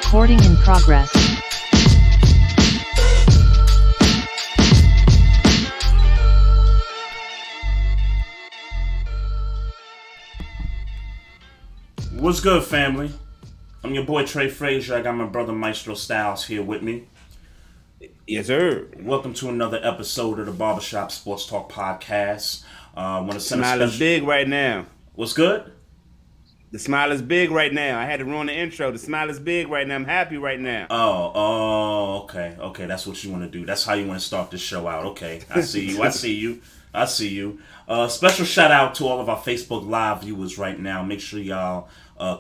Recording in progress. What's good, family? I'm your boy Trey Frazier. I got my brother Maestro Styles here with me. Yes, sir. Welcome to another episode of the Barbershop Sports Talk Podcast. Want to send Smile is big right now. What's good? The smile is big right now. I had to ruin the intro. The smile is big right now. I'm happy right now. Okay. That's what you want to do. That's how you want to start this show out. Okay, I see you. Special shout out to all of our Facebook Live viewers right now. Make sure y'all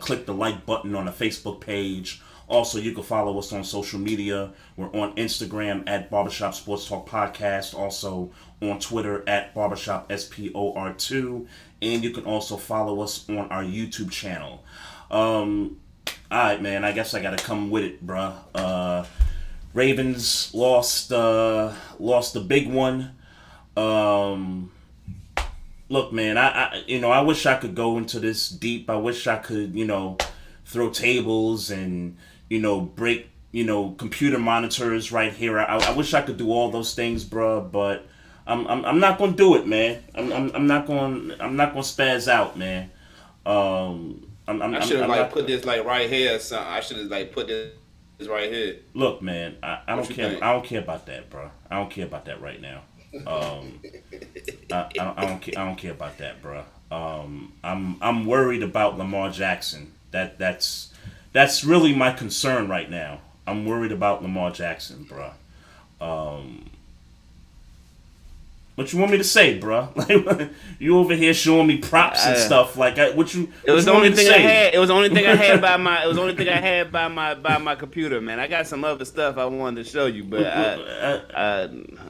click the like button on the Facebook page. Also, you can follow us on social media. We're on Instagram at Barbershop Sports Talk Podcast. Also on Twitter at Barbershop SPOR2. And you can also follow us on our YouTube channel. Alright, man. I guess I gotta come with it, bruh. Ravens lost the big one. Look, man. I wish I could go into this deep. I wish I could, throw tables and break computer monitors right here. I wish I could do all those things, bruh, but I'm not gonna do it, man. I'm not gonna spaz out, man. I should have put this right here or something. I should have put this right here. Look, man, I don't care. Think? I don't care about that, bro. I don't care about that right now. I don't care about that, bro. I'm worried about Lamar Jackson. That's really my concern right now. I'm worried about Lamar Jackson, bro. What you want me to say, bro? Like, you over here showing me props and stuff like that. It was the only thing I had. It was the only thing I had by my. It was the only thing I had by my computer, man. I got some other stuff I wanted to show you, but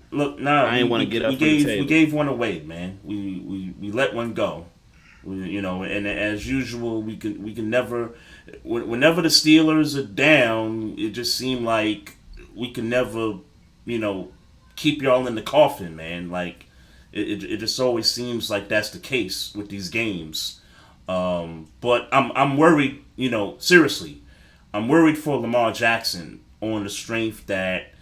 look, nah. I ain't want to get up. We gave one away, man. We let one go. And as usual, we can never. Whenever the Steelers are down, it just seemed like we can never, keep y'all in the coffin, man. Like it just always seems like that's the case with these games. But I'm worried, seriously. I'm worried for Lamar Jackson on the strength that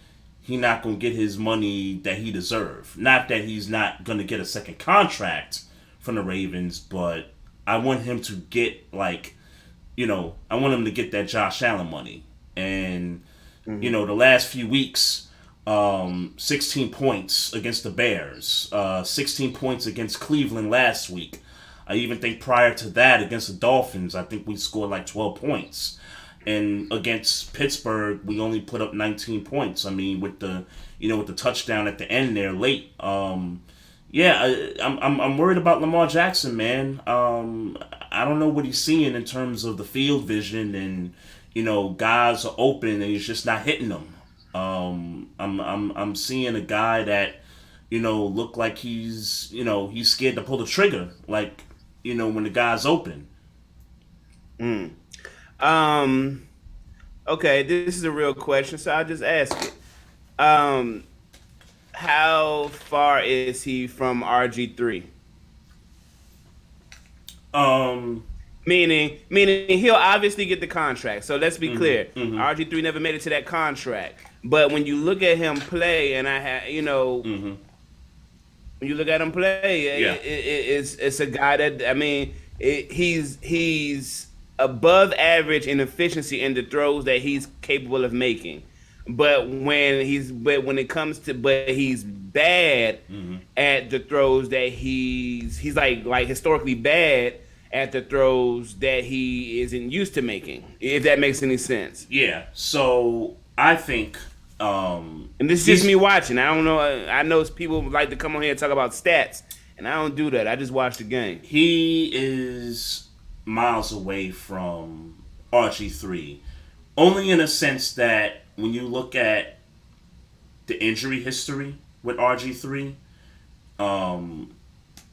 he not gonna get his money that he deserve. Not that he's not gonna get a second contract from the Ravens, but I want him to get I want him to get that Josh Allen money. And the last few weeks, 16 points against the Bears, 16 points against Cleveland last week. I even think prior to that against the Dolphins, I think we scored 12 points. And against Pittsburgh, we only put up 19 points. I mean, with the touchdown at the end there late. I'm worried about Lamar Jackson, man. I don't know what he's seeing in terms of the field vision, and guys are open and he's just not hitting them. I'm seeing a guy that look like he's scared to pull the trigger, when the guy's open. Okay, this is a real question, so I'll just ask it. How far is he from RG3? Meaning he'll obviously get the contract. So let's be clear. RG3 never made it to that contract. But when you look at him play, and when you look at him play, it's a guy that he's above average in efficiency in the throws that he's capable of making. But he's bad at the throws that he's like historically bad at the throws that he isn't used to making, if that makes any sense. Yeah. So I think, and this is just me watching. I don't know. I know people like to come on here and talk about stats, and I don't do that. I just watch the game. He is miles away from RG3, only in a sense that when you look at the injury history with RG3,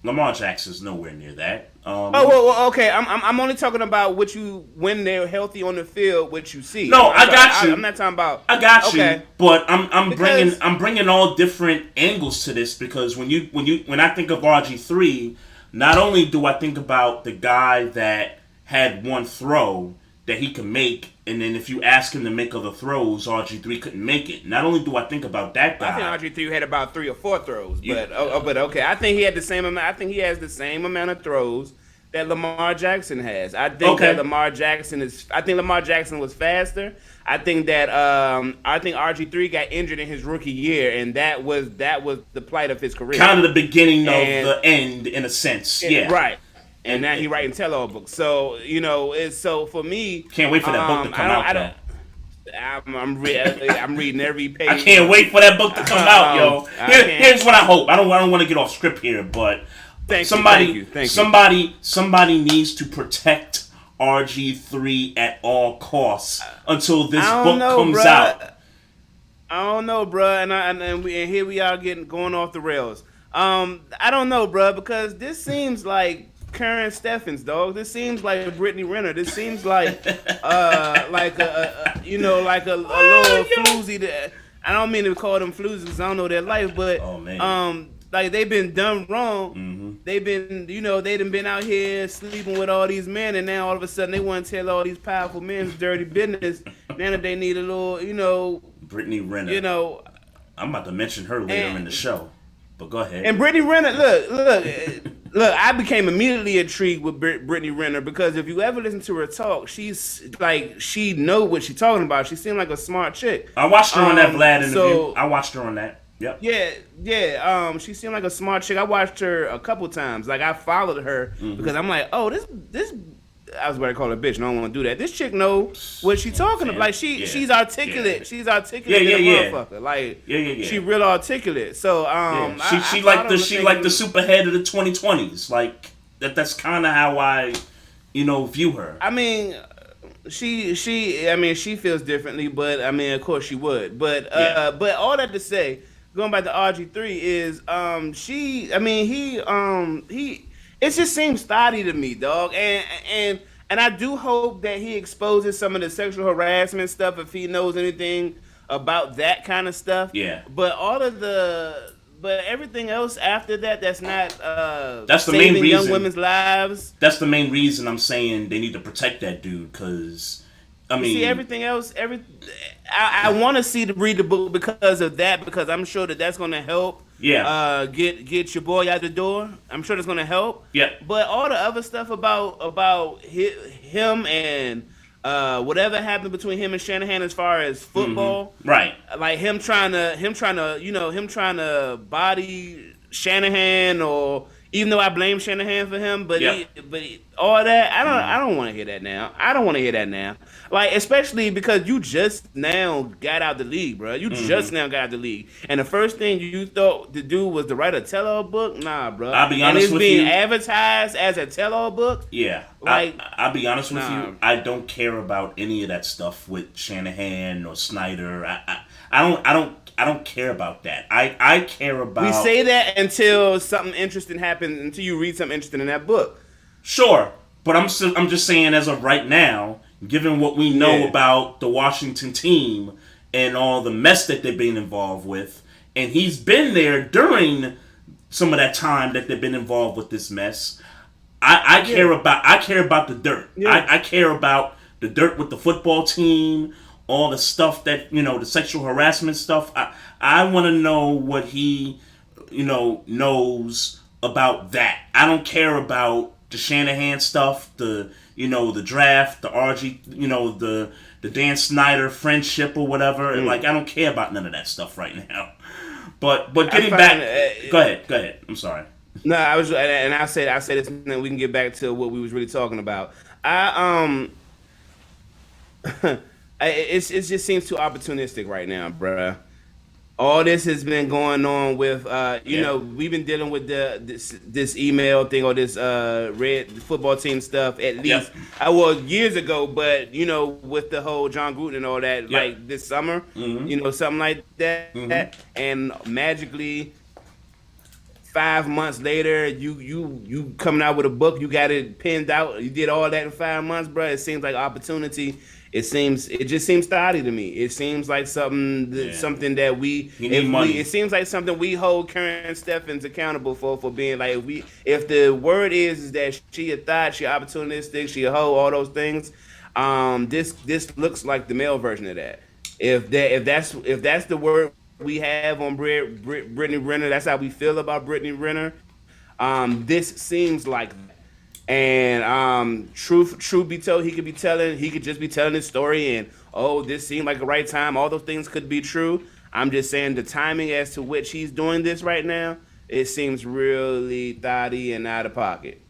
Lamar Jackson's nowhere near that. Okay. I'm only talking about when they're healthy on the field, what you see. No, I got you. I'm not talking about. I got you. But I'm bringing all different angles to this, because when I think of RG3, not only do I think about the guy that had one throw that he can make And then if you ask him to make other throws, RG3 couldn't make it. Not only do I think about that guy, I think RG3 had about 3 or 4 throws, Yeah. but okay, I think he had the same amount. I think he has the same amount of throws that Lamar Jackson has. I think Okay. that Lamar Jackson is. I think Lamar Jackson was faster. I think that I think RG3 got injured in his rookie year, and that was the plight of his career. kind of the beginning of the end in a sense. Yeah. Right. And now he writing tell-all books. So it's so for me. Can't wait for that book to come out. Though. I'm reading every page. I can't wait for that book to come out, yo. Here's what I hope. I don't want to get off script here, but somebody needs to protect RG3 at all costs until this book comes out. I don't know, bruh, and here we are going off the rails. I don't know, bruh, because this seems like Karen Steffens, dog. This seems like Brittany Renner. This seems like a little floozy. That I don't mean to call them floozies because I don't know their life, but like they've been done wrong. Mm-hmm. They've been, they done been out here sleeping with all these men, and now all of a sudden they want to tell all these powerful men's dirty business. Now that they need a little, Brittany Renner. I'm about to mention her later in the show, but go ahead. And Brittany Renner, look, I became immediately intrigued with Brittany Renner because if you ever listen to her talk, she's like, she know what she's talking about. She seemed like a smart chick. I watched her on that Vlad interview. I watched her on that. Yep. Yeah. She seemed like a smart chick. I watched her a couple times. Like I followed her because I'm like, oh, this. I was about to call her a bitch. And I don't want to do that. This chick know what she's talking about. Like she's articulate. Yeah. She's articulate. Motherfucker. Like she real articulate. So she like the super-head of the 2020s. Like that's kind of how I view her. I mean. She feels differently, but I mean, of course she would. But but all that to say, going back to RG3 is he it just seems thotty to me, dog. And I do hope that he exposes some of the sexual harassment stuff if he knows anything about that kind of stuff. Yeah. But everything else after that's not that's the saving main reason, young women's lives. That's the main reason I'm saying they need to protect that dude because see everything else. I want to read the book because of that because I'm sure that's going to help. Yeah. Get your boy out the door. I'm sure that's going to help. Yeah. But all the other stuff about him and whatever happened between him and Shanahan as far as football, right? Like him trying to body Shanahan, or even though I blame Shanahan for him, but all that I don't want to hear that now. I don't want to hear that now. Like especially because you just now got out the league, bro. You just now got out the league, and the first thing you thought to do was to write a tell-all book. Nah, bro. I'll be honest with you. And it's being advertised as a tell-all book. Yeah, like I'll be honest with you. I don't care about any of that stuff with Shanahan or Snyder. I don't care about that. I care about. We say that until something interesting happens. Until you read something interesting in that book. Sure, but I'm just saying as of right now, given what we know about the Washington team and all the mess that they've been involved with, and he's been there during some of that time that they've been involved with this mess. I care about the dirt. Yeah. I care about the dirt with the football team, all the stuff that the sexual harassment stuff. I want to know what he knows about that. I don't care about the Shanahan stuff, the draft, the RG, the Dan Snyder friendship or whatever. Like I don't care about none of that stuff right now. But getting back, go ahead. I'm sorry. No, I said this, and then we can get back to what we was really talking about. It just seems too opportunistic right now, bruh. All this has been going on with, we've been dealing with this email thing or this red football team stuff at least, years ago, but, with the whole John Gruden and all that, like this summer, something like that. Mm-hmm. And magically, 5 months later, you coming out with a book, you got it pinned out, you did all that in 5 months, bro. It seems like opportunity. It just seems thotty to me. It seems like something that it seems like something we hold Karen Steffens accountable for being like if the word is that she a thought, she opportunistic, she a hoe, all those things. This looks like the male version of that. If that's the word we have on Brittany Renner, that's how we feel about Brittany Renner. This seems like that. And truth be told, he could just be telling his story, and oh, this seemed like the right time. All those things could be true. I'm just saying the timing as to which he's doing this right now, it seems really thotty and out of pocket.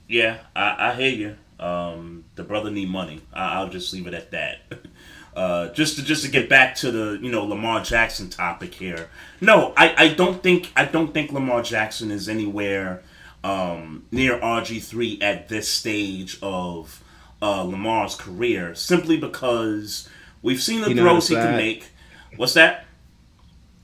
Yeah, I hear you. The brother need money. I'll just leave it at that. Just to get back to the Lamar Jackson topic here. No, I don't think Lamar Jackson is anywhere near RG3 at this stage of Lamar's career. Simply because we've seen the You know how to throws he can slide. make. What's that?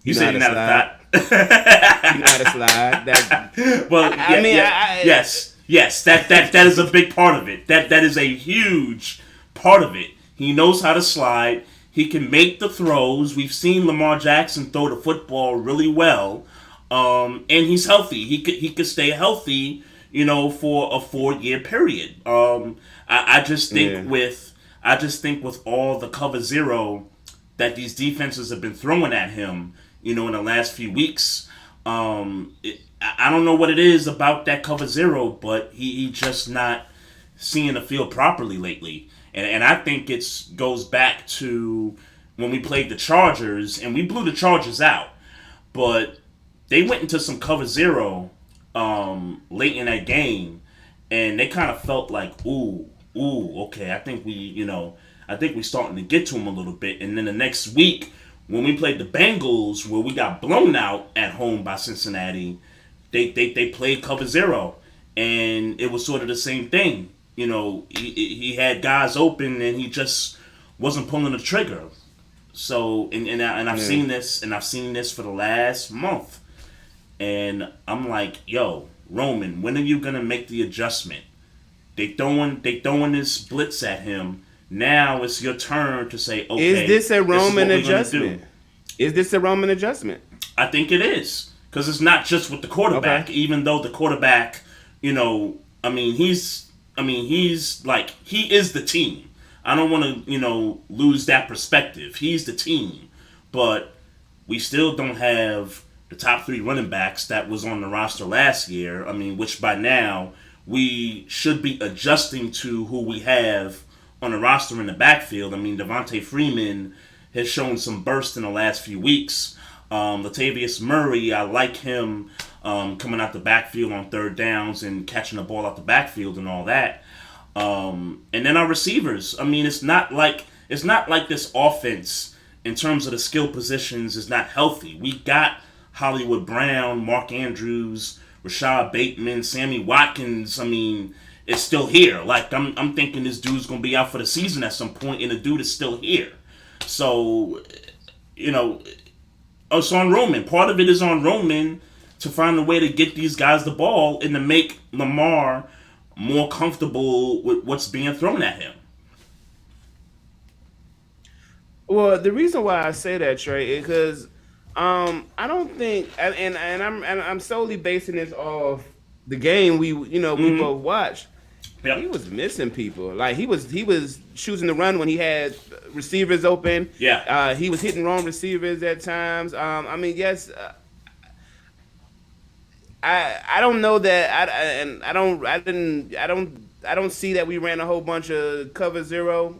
You You know said how you're to not slide. a You know how to slide. That well, I yeah, mean, yeah, yes. That is a big part of it. That is a huge part of it. He knows how to slide. He can make the throws. We've seen Lamar Jackson throw the football really well, and he's healthy. He could stay healthy, for a 4-year period. I just think yeah. with all the cover zero that these defenses have been throwing at him, in the last few weeks. I don't know what it is about that cover zero, but he just not seeing the field properly lately. And I think it goes back to when we played the Chargers, and we blew the Chargers out. But they went into some cover zero late in that game, and they kind of felt like, okay, I think we're starting to get to them a little bit. And then the next week, when we played the Bengals, where we got blown out at home by Cincinnati, they played cover zero, and it was sort of the same thing. He had guys open, and he just wasn't pulling the trigger. So, and I've Yeah. seen this, for the last month, and I'm like, yo, Roman, when are you gonna make the adjustment? They throwing this blitz at him. Now it's your turn to say, Is okay, this a this is what Roman we're gonna do. adjustment? Is this a Roman adjustment? I think it is because it's not just with the quarterback. Okay. Even though the quarterback, he's like he is the team. I don't want to lose that perspective. He's the team, but we still don't have the top 3 running backs that was on the roster last year. Which by now we should be adjusting to who we have on the roster in the backfield. Devontae Freeman has shown some burst in the last few weeks. Latavius Murray, I like him coming out the backfield on third downs and catching the ball out the backfield and all that. And then our receivers. It's not like this offense in terms of the skill positions is not healthy. We got Hollywood Brown, Mark Andrews, Rashad Bateman, Sammy Watkins. It's still here. Like I'm thinking this dude's gonna be out for the season at some point, and the dude is still here. So, it's on Roman. Part of it is on Roman to find a way to get these guys the ball and to make Lamar more comfortable with what's being thrown at him. Well, the reason why I say that, Trey, is because I don't think, and I'm solely basing this off the game we Mm-hmm. both watched. He Yep. was missing people. Like he was choosing to run when he had receivers open. Yeah. He was hitting wrong receivers at times. Yes, I don't know that and I don't see that we ran a whole bunch of cover zero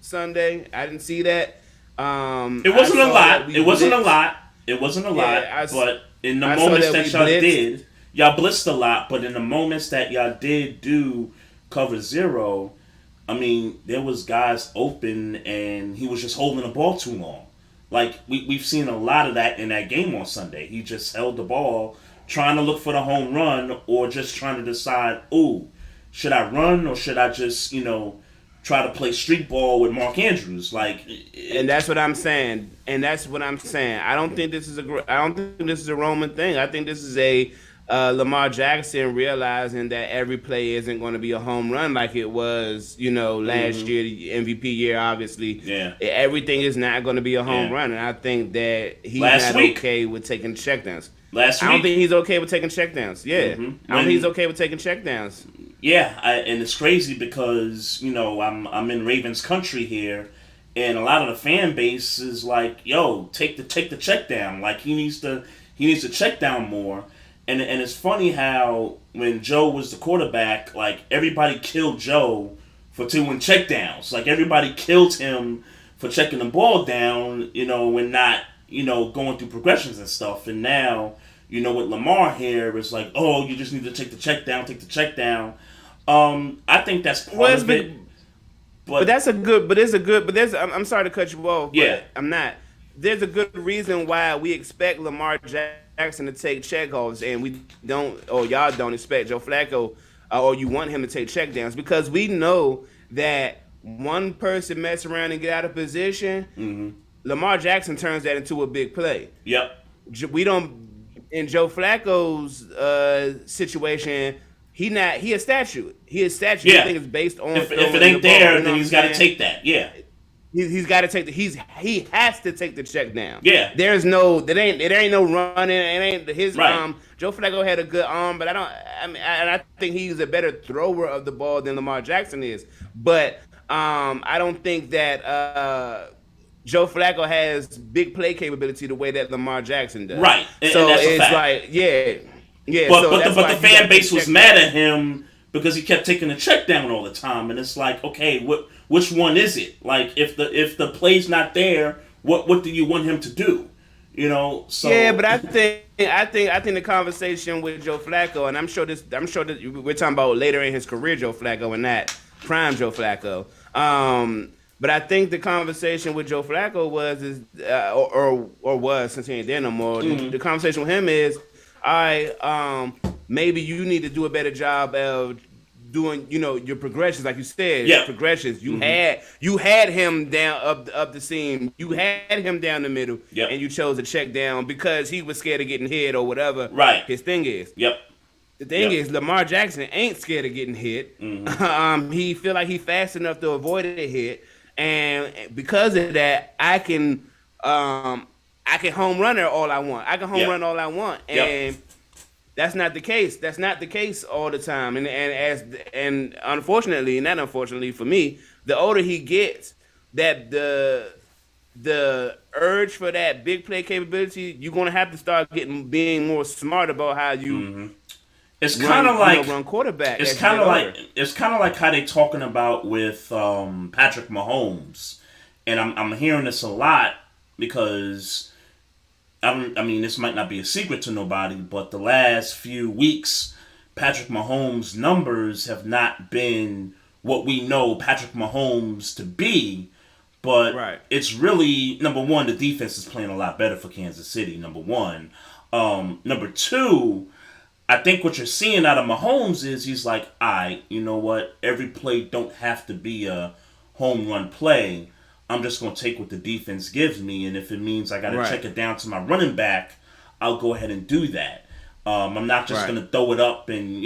Sunday. I didn't see that. It I wasn't a saw that lot. we It wasn't a blitzed. lot. It wasn't a lot. Yeah, But in the I saw moments that we that y'all blitzed. did, y'all blitzed a lot. But in the moments that y'all did do cover zero, there was guys open, and he was just holding the ball too long. Like we've seen a lot of that in that game on Sunday. He just held the ball, trying to look for the home run, or just trying to decide, should I run or should I just try to play street ball with Mark Andrews? And that's what I'm saying. I don't think this is a Roman thing. I think this is a Lamar Jackson realizing that every play isn't going to be a home run like it was, last year, the MVP year. Obviously, Yeah. everything is not going to be a home Yeah. run, and I think that he's Last not week. okay with taking checkdowns. Last I don't week. think he's okay with taking checkdowns. Yeah, Mhm. I don't think he's okay with taking checkdowns. Yeah, and it's crazy because I'm in Ravens country here, and a lot of the fan base is like, "Yo, take the check down. Like he needs to check down more." And it's funny how when Joe was the quarterback, like everybody killed Joe for doing check downs. Like everybody killed him for checking the ball down, when not going through progressions and stuff. And now with Lamar here, it's like, oh, you just need to take the check down. I think that's part of it. But But that's a good. But it's a good. But there's. I'm sorry to cut you off, yeah, but I'm not. There's a good reason why we expect Lamar Jackson to take checkoffs, and we don't, or y'all don't expect Joe Flacco, or you want him to take checkdowns, because we know that one person mess around and get out of position, Lamar Jackson turns that into a big play. yep, We don't in Joe Flacco's situation. He a statue. He is statue. yeah. Everything is based on If throwing it the ain't ball. there, You know then what he's I'm got to saying? take that. Yeah, He's got to take the he has to take the check down. yeah, There's no it ain't no running. It ain't his right, Joe Flacco had a good arm, but I think he's a better thrower of the ball than Lamar Jackson is. But I don't think that Joe Flacco has big play capability the way that Lamar Jackson does. right, and So that's a it's fact. like yeah. But So but the that's but why the he fan got to base was check mad down. at him because he kept taking the check down all the time, and it's like, okay, which one is it? Like if the play's not there, what do you want him to do? So Yeah, but I think the conversation with Joe Flacco, and I'm sure that we're talking about later in his career, Joe Flacco, and not prime Joe Flacco. But I think the conversation with Joe Flacco was, since he ain't there no more. The conversation with him is, maybe you need to do a better job of doing, your progressions, like you said, yeah, progressions. You had him down up the seam. You had him down the middle, yep, and you chose to check down because he was scared of getting hit or whatever right, his thing is. yep, The thing yep, is, Lamar Jackson ain't scared of getting hit. He feel like he's fast enough to avoid a hit, and because of that, I can home run her all I want. I can home yep, run all I want, yep, and that's not the case. That's not the case all the time. And unfortunately, not unfortunately for me, the older he gets, that the urge for that big play capability, you're gonna have to start being more smart about how you it's kind of like run quarterback it's as you kind get of like older. it's kind of like how they talking about with Patrick Mahomes, and I'm hearing this a lot because I mean this might not be a secret to nobody, but the last few weeks, Patrick Mahomes' numbers have not been what we know Patrick Mahomes to be. But Right. it's really, number one, the defense is playing a lot better for Kansas City. Number one, number two, I think what you're seeing out of Mahomes is he's like, you know what? Every play don't have to be a home run play. I'm just going to take what the defense gives me, and if it means I got to Right. check it down to my running back, I'll go ahead and do that. I'm not just Right. going to throw it up and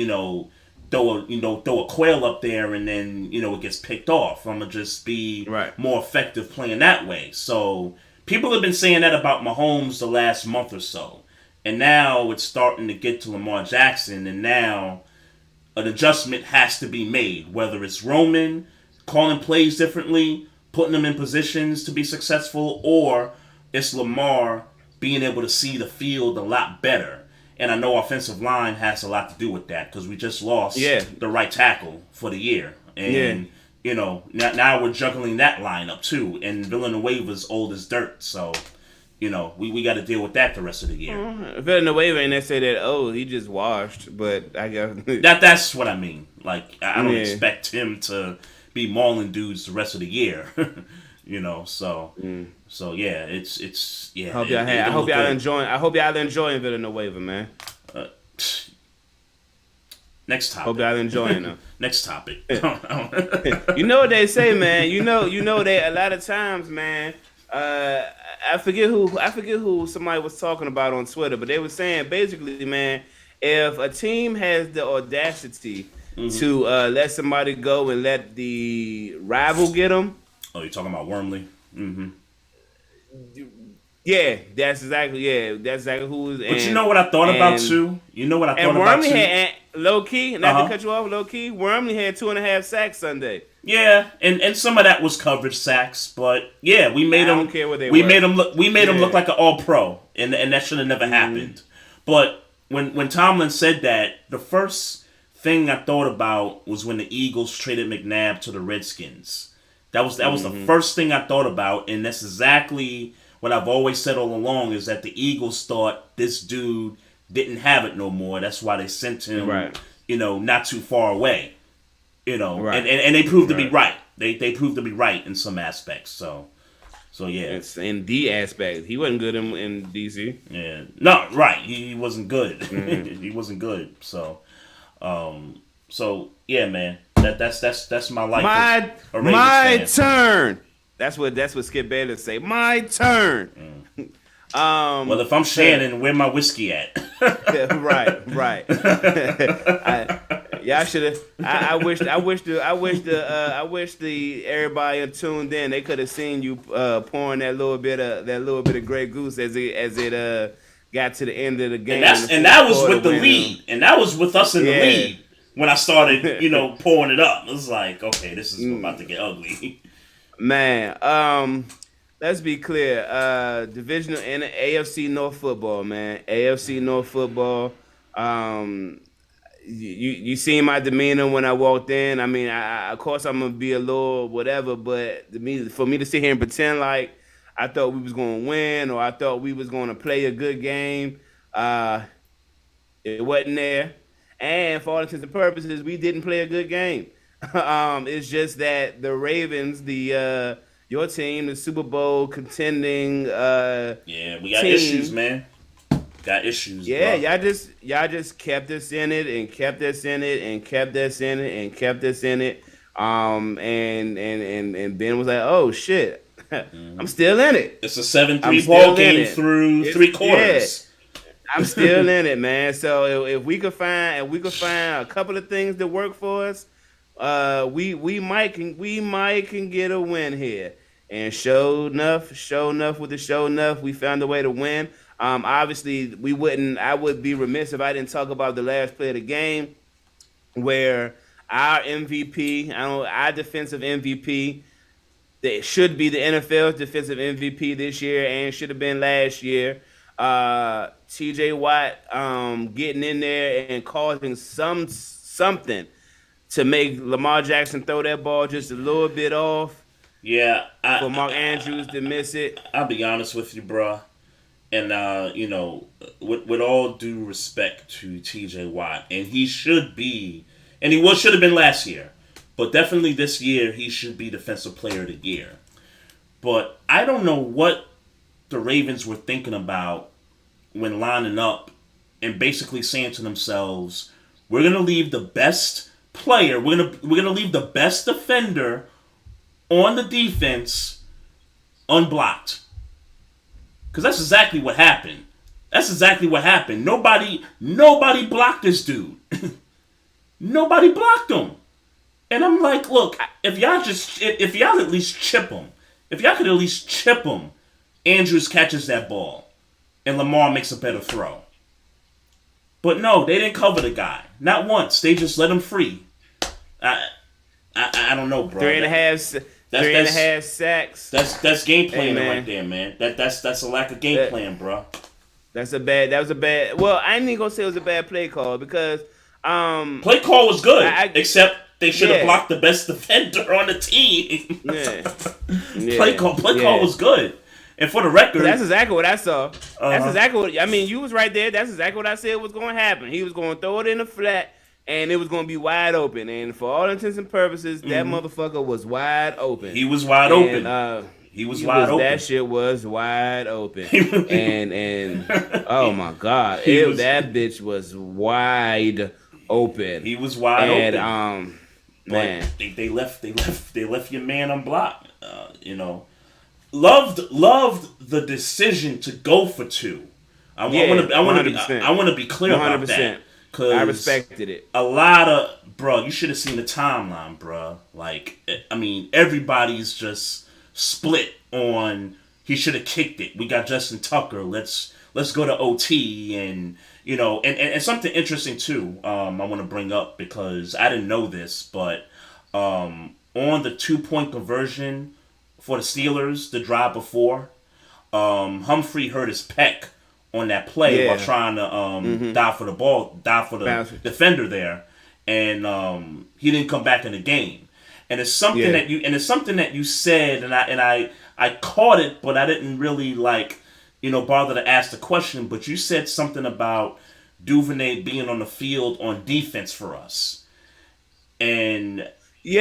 throw a quail up there and then it gets picked off. I'm gonna just be Right. more effective playing that way. So people have been saying that about Mahomes the last month or so, and now it's starting to get to Lamar Jackson, and now an adjustment has to be made, whether it's Roman calling plays differently, putting them in positions to be successful, or it's Lamar being able to see the field a lot better. And I know offensive line has a lot to do with that because we just lost Yeah. the right tackle for the year. Yeah. And, now we're juggling that lineup too. And Villanueva's old as dirt. So, we got to deal with that the rest of the year. Villanueva and they say that he just washed, but I guess That's what I mean. Like, I don't Yeah. expect him to be mauling dudes the rest of the year. So yeah, it's yeah. I hope y'all enjoying. I hope y'all enjoying Villanueva, man. Next topic. Hope y'all enjoying them. Next topic. You know what they say, man. You know that a lot of times, man. I forget who somebody was talking about on Twitter, but they were saying basically, man, if a team has the audacity to let somebody go and let the rival get them. Oh, you're talking about Wormley? Mm-hmm. Yeah, that's exactly who is. But you know what I thought about too? You know what I thought about too? low key, not to cut you off, low key, Wormley had 2.5 sacks Sunday. Yeah, and some of that was coverage sacks, but yeah, we made him. I don't care what they we were. made him look. We made him look like an all pro, and that should have never happened. But when Tomlin said that, the first thing I thought about was when the Eagles traded McNabb to the Redskins. That was the first thing I thought about, and that's exactly what I've always said all along, is that the Eagles thought this dude didn't have it no more. That's why they sent him, not too far away. And they proved to be right. They proved to be right in some aspects. So yeah. It's in the aspect. He wasn't good in DC. Yeah. No, right. He wasn't good. He wasn't good. So yeah, man. That's my life. My turn. That's what Skip Bayless say. My turn. Well, if I'm Shannon, where my whiskey at? right. Yeah, I should have. I wish the everybody tuned in. They could have seen you pouring that little bit of Grey Goose as it got to the end of the game. And that was with the lead, and that was with us in the lead when I started, pouring it up. It was like, okay, this is about to get ugly. Man, let's be clear. Divisional and AFC North football, man. AFC North football. You seen my demeanor when I walked in. I mean, of course I'm gonna be a little whatever, but for me to sit here and pretend like I thought we was gonna win or I thought we was gonna play a good game, it wasn't there. And for all intents and purposes, we didn't play a good game. It's just that the Ravens, your team, the Super Bowl contending. We got team, issues, man. Got issues. Yeah, bro. y'all just kept us in it and kept us in it and kept us in it and kept us in it. And Ben was like, "Oh shit, I'm still in it." It's a 7-3 ball game through 3 quarters. Yeah, I'm still in it, man. So if we could find a couple of things that work for us, we might can get a win here. And show enough with the show enough, we found a way to win. Obviously, I would be remiss if I didn't talk about the last play of the game where our MVP, our defensive MVP, that should be the NFL's defensive MVP this year and should have been last year, TJ Watt getting in there and causing something to make Lamar Jackson throw that ball just a little bit off. Yeah. For Mark Andrews to miss it. I'll be honest with you, bro. And, with all due respect to TJ Watt, and he should be, and he should have been last year, but definitely this year he should be Defensive Player of the Year. But I don't know what the Ravens were thinking about when lining up and basically saying to themselves, we're going to leave the best player, we're gonna leave the best defender on the defense unblocked. Because that's exactly what happened. Nobody blocked this dude. Nobody blocked him. And I'm like, look, if y'all at least chip him, if y'all could at least chip him, Andrews catches that ball and Lamar makes a better throw. But no, they didn't cover the guy. Not once. They just let him free. I don't know, bro. 3.5 sacks. That's game planning right there, man. That's a lack of game plan, bro. That was a bad. Well, I ain't even gonna say it was a bad play call because play call was good, except they should have blocked the best defender on the team. Play call was good. And for the record, that's exactly what I saw. That's exactly what I mean. You was right there. That's exactly what I said was going to happen. He was going to throw it in the flat, and it was going to be wide open. And for all intents and purposes, that motherfucker was wide open. He was wide open. He was wide open. That shit was wide open. and oh my god, that bitch was wide open. He was wide open. Man, they left your man unblocked. Loved the decision to go for 2. I want to be clear 100%. About that. I respected it. A lot of you should have seen the timeline, bro. Like, I mean, everybody's just split on he should have kicked it. We got Justin Tucker. Let's go to OT and and something interesting too. I want to bring up because I didn't know this, but on the 2-point conversion for the Steelers, the drive before, Humphrey hurt his pec on that play while trying to dive for the defender there, and he didn't come back in the game. And it's something that you said, and I caught it, but I didn't really bother to ask the question. But you said something about Duvernay being on the field on defense for us, and you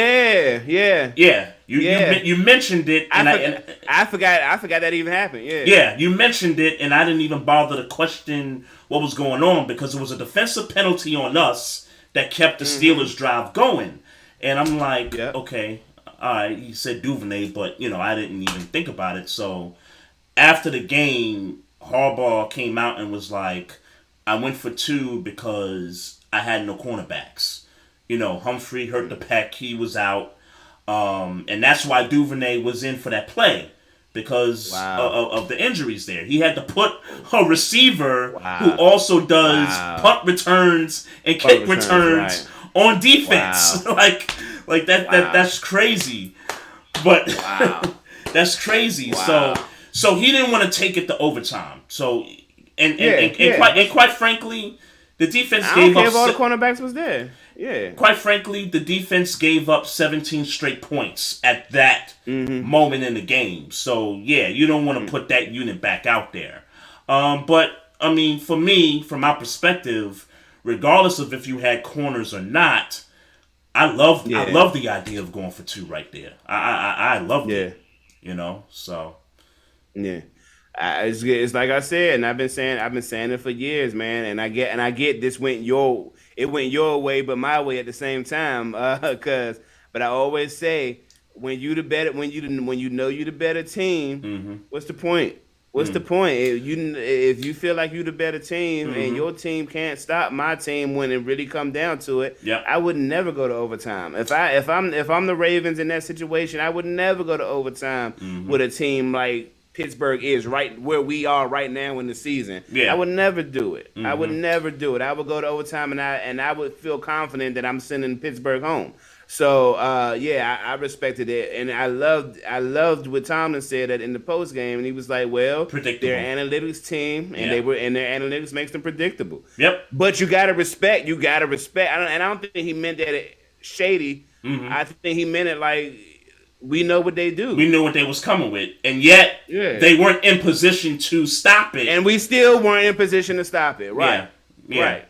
mentioned it, and I forgot that even happened. You mentioned it, and I didn't even bother to question what was going on because it was a defensive penalty on us that kept the Steelers' drive going, and I'm like, okay, all right, he said Duvernay, but I didn't even think about it. So after the game, Harbaugh came out and was like, I went for 2 because I had no cornerbacks. Humphrey hurt the pec. He was out. And that's why Duvernay was in for that play because of the injuries there. He had to put a receiver who also does punt returns and kick returns on defense. Like that. That's crazy. But that's crazy. So he didn't want to take it to overtime. So and quite frankly, the defense gave up. I don't care if all the cornerbacks was there. Yeah. Quite frankly, the defense gave up 17 straight points at that moment in the game. So, you don't want to put that unit back out there. But, I mean, for me, from my perspective, regardless of if you had corners or not, I love the idea of going for 2 right there. I loved it. So. Yeah. It's like I said, and I've been saying it for years, man. And I get this went your way, but my way at the same time. But I always say when you know you the better team, what's the point? What's the point? If you feel like you the better team and your team can't stop my team when it really come down to it, I would never go to overtime. If I'm the Ravens in that situation, I would never go to overtime with a team like Pittsburgh is right where we are right now in the season. I would never do it. I would never do it. I would go to overtime and I would feel confident that I'm sending Pittsburgh home. So I respected it, and I loved what Tomlin said that in the post game, and he was like, "Well, they're an analytics team, and their analytics makes them predictable." Yep. But you gotta respect. I don't think he meant that shady. I think he meant it like. We know what they do. We knew what they was coming with. And yet, they weren't in position to stop it. And we still weren't in position to stop it. Right. Yeah. Right.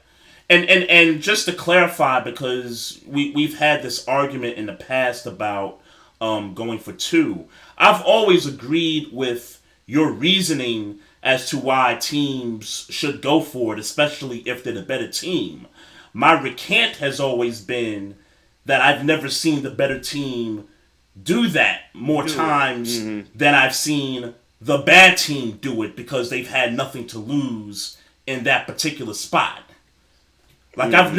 And just to clarify, because we've had this argument in the past about going for 2. I've always agreed with your reasoning as to why teams should go for it, especially if they're the better team. My recant has always been that I've never seen the better team do that more times than I've seen the bad team do it because they've had nothing to lose in that particular spot. I've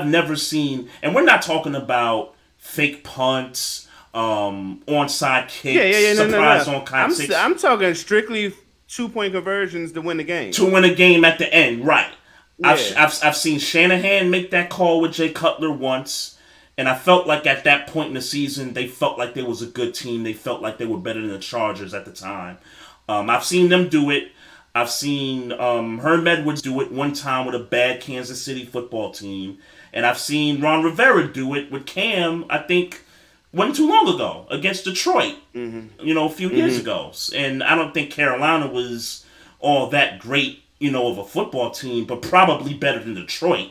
never seen, and we're not talking about fake punts, onside kicks, surprise on context. I'm talking strictly 2-point conversions to win the game. To win a game at the end, right? Yeah. I've seen Shanahan make that call with Jay Cutler once. And I felt like at that point in the season, they felt like they was a good team. They felt like they were better than the Chargers at the time. I've seen them do it. I've seen Herm Edwards do it one time with a bad Kansas City football team. And I've seen Ron Rivera do it with Cam, I think, wasn't too long ago, against Detroit, a few years ago. And I don't think Carolina was all that great, of a football team, but probably better than Detroit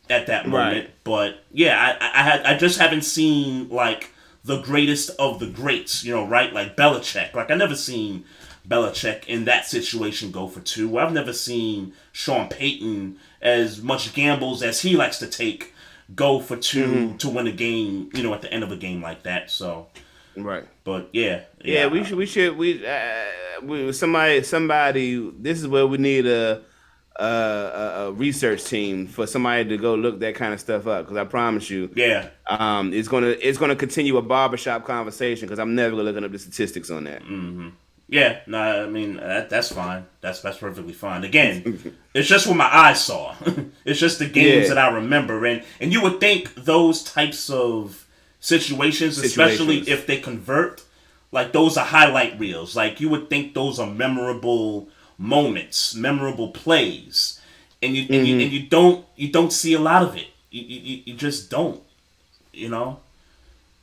at that moment. Right. But I just haven't seen like the greatest of the greats, right? Like Belichick. Like I never seen Belichick in that situation go for 2. I've never seen Sean Payton, as much gambles as he likes to take, go for 2 to win a game, at the end of a game like that. So right. But we should somebody this is where we need a research team for somebody to go look that kind of stuff up, because I promise you, it's gonna continue a barbershop conversation, because I'm never gonna looking up the statistics on that. Yeah, no, I mean that's fine. That's perfectly fine. Again, it's just what my eyes saw. It's just the games Yeah, that I remember, and you would think those types of situations, especially situations. if they convert, like those are highlight reels. Like you would think those are memorable moments, memorable plays, and you don't see a lot of it. You just don't. You know.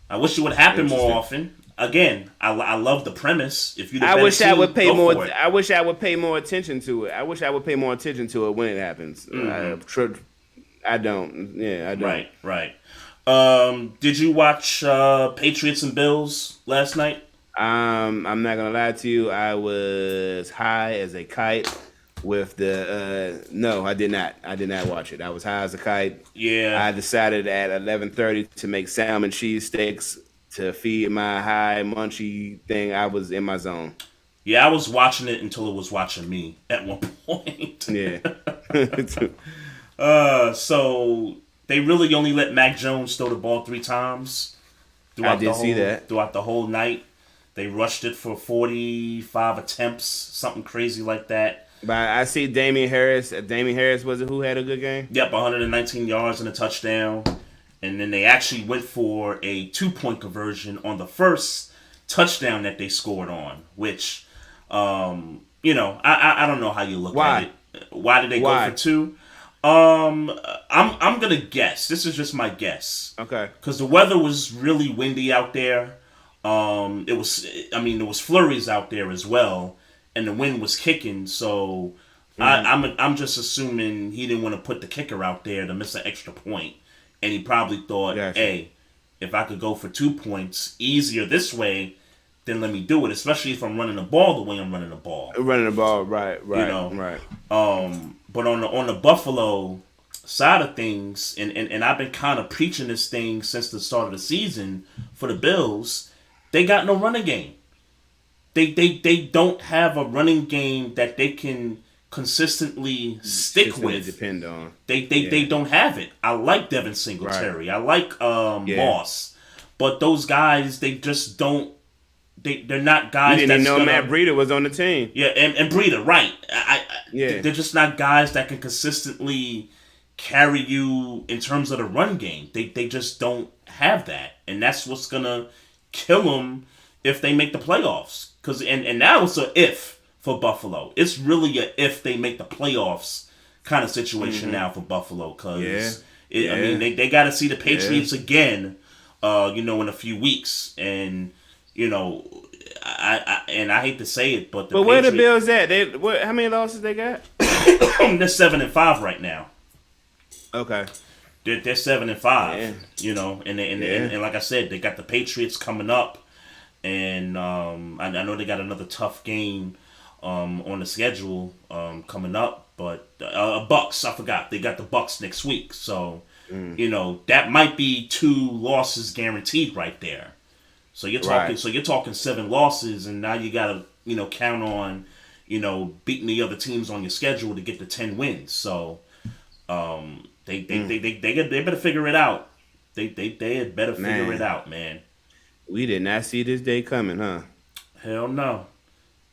I wish it would happen more Interesting. often. Again, I love the premise. If you're the I better wish I would team, pay go more. for it. I wish I would pay more attention to it. I wish I would pay more attention to it when it happens. I don't. Yeah, I don't. Right, right. Did you watch Patriots and Bills last night? I'm not gonna lie to you. I was high as a kite with the. No, I did not. I did not watch it. I was high as a kite. Yeah, I decided at 11:30 to make salmon cheese steaks to feed my high munchy thing. I was in my zone. yeah. I was watching it until it was watching me at one point. Yeah. So they really only let Mac Jones throw the ball 3 times I did see that. throughout the whole night. They rushed it for 45 attempts, something crazy like that. But I see Damian Harris. Damian Harris was it who had a good game? Yep, 119 yards and a touchdown. And then they actually went for a 2-point conversion on the first touchdown that they scored on, which, I don't know how you look at Why? it. Why did they go for Why? two? I'm gonna guess. This is just my guess Okay. because the weather was really windy out there. There was flurries out there as well, and the wind was kicking. So I'm just assuming he didn't want to put the kicker out there to miss an extra point, and he probably thought, Gotcha. hey, if I could go for 2 points easier this way, then let me do it. Especially if I'm running the ball the way I'm running the ball, Running the ball, right, you right, know. right. But on the Buffalo side of things, and I've been kind of preaching this thing since the start of the season for the Bills, they got no running game. They don't have a running game that they can consistently stick Consistently with. depend on. They Yeah. don't have it. I like Devin Right. Singletary. I like Yeah. Moss, but those guys they just don't. They're not We guys didn't even that's know gonna. Matt Breida was on the team. Yeah, and Breeder, right? Yeah. They're just not guys that can consistently carry you in terms of the run game. They just don't have that, and that's what's gonna kill them if they make the playoffs. And now it's a if for Buffalo. It's really a if they make the playoffs kind of situation now for Buffalo. Yeah. I Yeah. mean they got to see the Patriots again. In a few weeks, and you know, I hate to say it, but the But where the Patriots Bills at? How many losses they got? they're 7-5 right now. Okay. They're 7-5. Yeah. And like I said, they got the Patriots coming up, and I know they got another tough game on the schedule coming up, but Bucks, I forgot they got the Bucks next week, so that might be 2 losses guaranteed right there. So you're talking. Right. So you're talking 7 losses, and now you gotta count on beating the other teams on your schedule to get the 10 wins. So they better figure it out. They had better figure Man. it out, man. We did not see this day coming, huh? Hell no,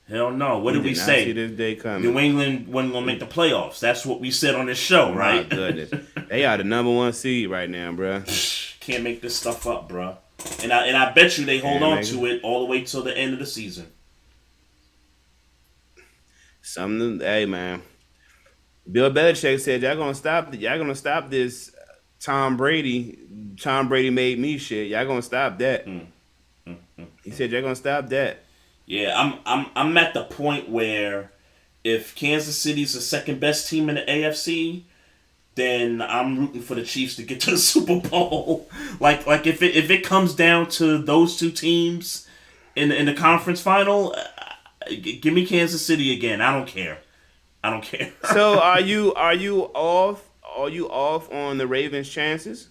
hell no. What did we did not say? see this day coming. New England wasn't gonna make the playoffs. That's what we said on this show, My right? goodness. They are the number 1 seed right now, bruh. Can't make this stuff up, bruh. And I bet you they hold Can't on make to it all the way till the end of the season. Hey man, Bill Belichick said y'all gonna stop this. Tom Brady made me shit. Y'all gonna stop that. He said y'all gonna stop that. Yeah, I'm at the point where if Kansas City's the second best team in the AFC, then I'm rooting for the Chiefs to get to the Super Bowl. like if it comes down to those 2 teams in the conference final, give me Kansas City again. I don't care. So are you off? Are you off on the Ravens' chances?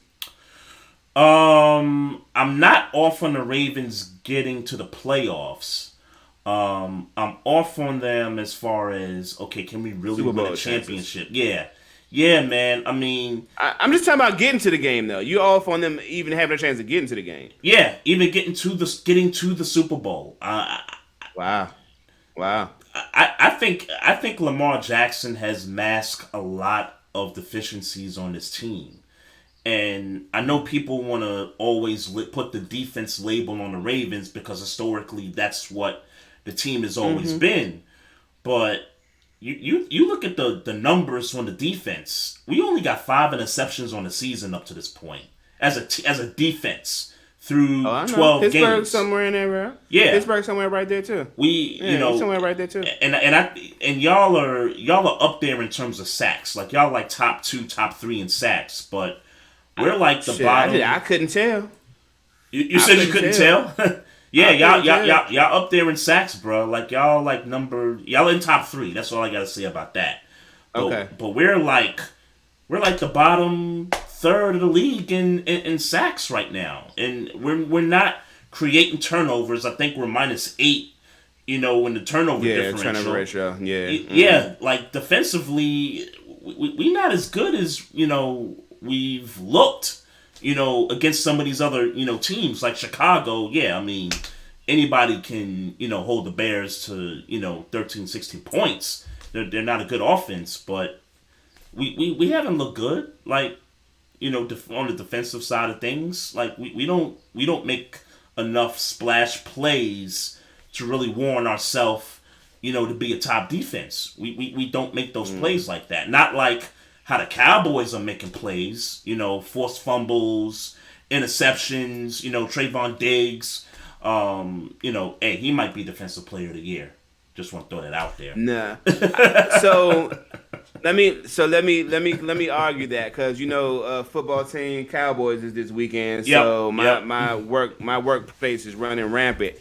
I'm not off on the Ravens getting to the playoffs. I'm off on them as far as okay, can we really Super win Bowl a championship? Yeah, man. I mean, I'm just talking about getting to the game though. You off on them even having a chance of getting to the game? yeah, even getting to the Super Bowl. Wow. Wow. I think Lamar Jackson has masked a lot of deficiencies on this team. And I know people want to always put the defense label on the Ravens because historically that's what the team has always been. But you look at the numbers on the defense. We only got 5 interceptions on the season up to this point as a defense Oh, through I know. 12 Pittsburgh games. somewhere in there, bro. Yeah, Pittsburgh somewhere right there too. Somewhere right there too. And y'all are up there in terms of sacks. Like y'all like top 2, top 3 in sacks, but we're like the Shit, bottom. I couldn't tell. You said you couldn't tell? Yeah, I y'all, couldn't y'all, tell. y'all up there in sacks, bro. Like y'all in top 3. That's all I gotta say about that. But, Okay. but we're like the bottom third of the league in sacks right now, and we're not creating turnovers. I think we're -8. In the turnover differential. Turnover ratio. Yeah. Yeah, like defensively, we not as good as we've looked. Against some of these other, teams like Chicago, yeah, I mean, anybody can, hold the Bears to, 13, 16 points. They're not a good offense, but we haven't looked good, like, on the defensive side of things. Like, we don't make enough splash plays to really warrant ourselves, to be a top defense. We don't make those plays like that. Not like how the Cowboys are making plays, forced fumbles, interceptions, Trayvon Diggs, hey, he might be Defensive Player of the Year. Just want to throw that out there. Nah. So let me argue that because football team Cowboys is this weekend. Yep, So yep. my workplace is running rampant,